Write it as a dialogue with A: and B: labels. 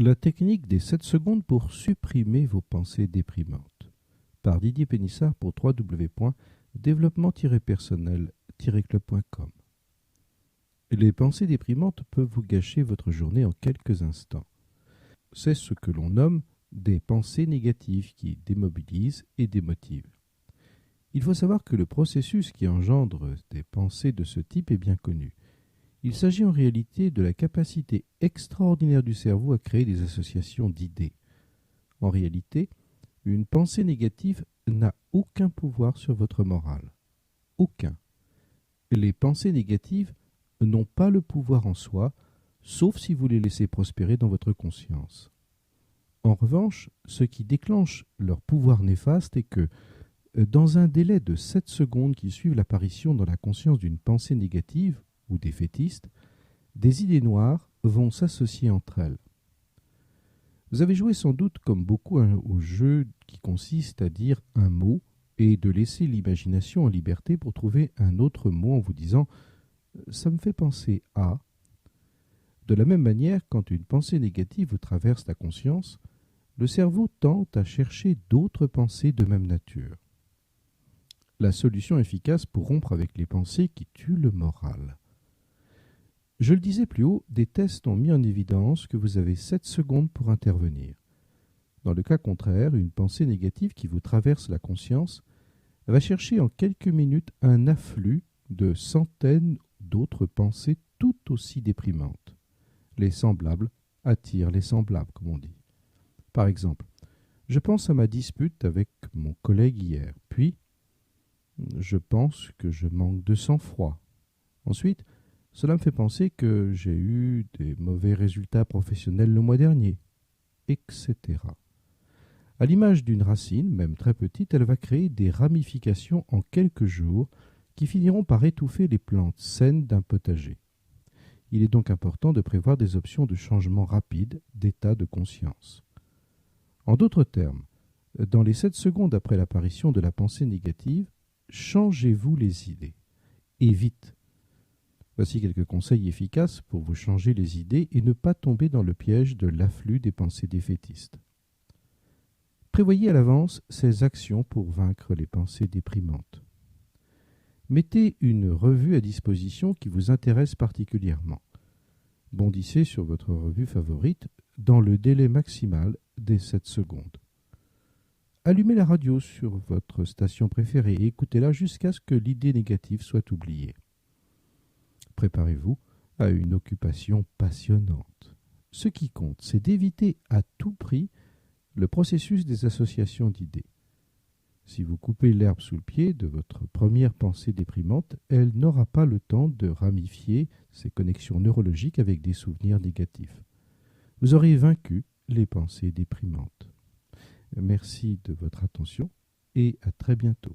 A: La technique des 7 secondes pour supprimer vos pensées déprimantes. Par Didier Pénissard pour www.développement-personnel-club.com. Les pensées déprimantes peuvent vous gâcher votre journée en quelques instants. C'est ce que l'on nomme des pensées négatives qui démobilisent et démotivent. Il faut savoir que le processus qui engendre des pensées de ce type est bien connu. Il s'agit en réalité de la capacité extraordinaire du cerveau à créer des associations d'idées. En réalité, une pensée négative n'a aucun pouvoir sur votre morale. Aucun. Les pensées négatives n'ont pas le pouvoir en soi, sauf si vous les laissez prospérer dans votre conscience. En revanche, ce qui déclenche leur pouvoir néfaste est que, dans un délai de 7 secondes qui suivent l'apparition dans la conscience d'une pensée négative ou défaitiste, des idées noires vont s'associer entre elles. Vous avez joué sans doute comme beaucoup au jeu qui consiste à dire un mot et de laisser l'imagination en liberté pour trouver un autre mot en vous disant « ça me fait penser à ». De la même manière, quand une pensée négative vous traverse la conscience, le cerveau tente à chercher d'autres pensées de même nature. La solution efficace pour rompre avec les pensées qui tuent le moral. Je le disais plus haut, des tests ont mis en évidence que vous avez 7 secondes pour intervenir. Dans le cas contraire, une pensée négative qui vous traverse la conscience va chercher en quelques minutes un afflux de centaines d'autres pensées tout aussi déprimantes. Les semblables attirent les semblables, comme on dit. Par exemple, je pense à ma dispute avec mon collègue hier, puis je pense que je manque de sang-froid. Ensuite, cela me fait penser que j'ai eu des mauvais résultats professionnels le mois dernier, etc. À l'image d'une racine, même très petite, elle va créer des ramifications en quelques jours qui finiront par étouffer les plantes saines d'un potager. Il est donc important de prévoir des options de changement rapide d'état de conscience. En d'autres termes, dans les 7 secondes après l'apparition de la pensée négative, changez-vous les idées. Et vite. Voici quelques conseils efficaces pour vous changer les idées et ne pas tomber dans le piège de l'afflux des pensées défaitistes. Prévoyez à l'avance ces actions pour vaincre les pensées déprimantes. Mettez une revue à disposition qui vous intéresse particulièrement. Bondissez sur votre revue favorite dans le délai maximal des 7 secondes. Allumez la radio sur votre station préférée et écoutez-la jusqu'à ce que l'idée négative soit oubliée. Préparez-vous à une occupation passionnante. Ce qui compte, c'est d'éviter à tout prix le processus des associations d'idées. Si vous coupez l'herbe sous le pied de votre première pensée déprimante, elle n'aura pas le temps de ramifier ses connexions neurologiques avec des souvenirs négatifs. Vous aurez vaincu les pensées déprimantes. Merci de votre attention et à très bientôt.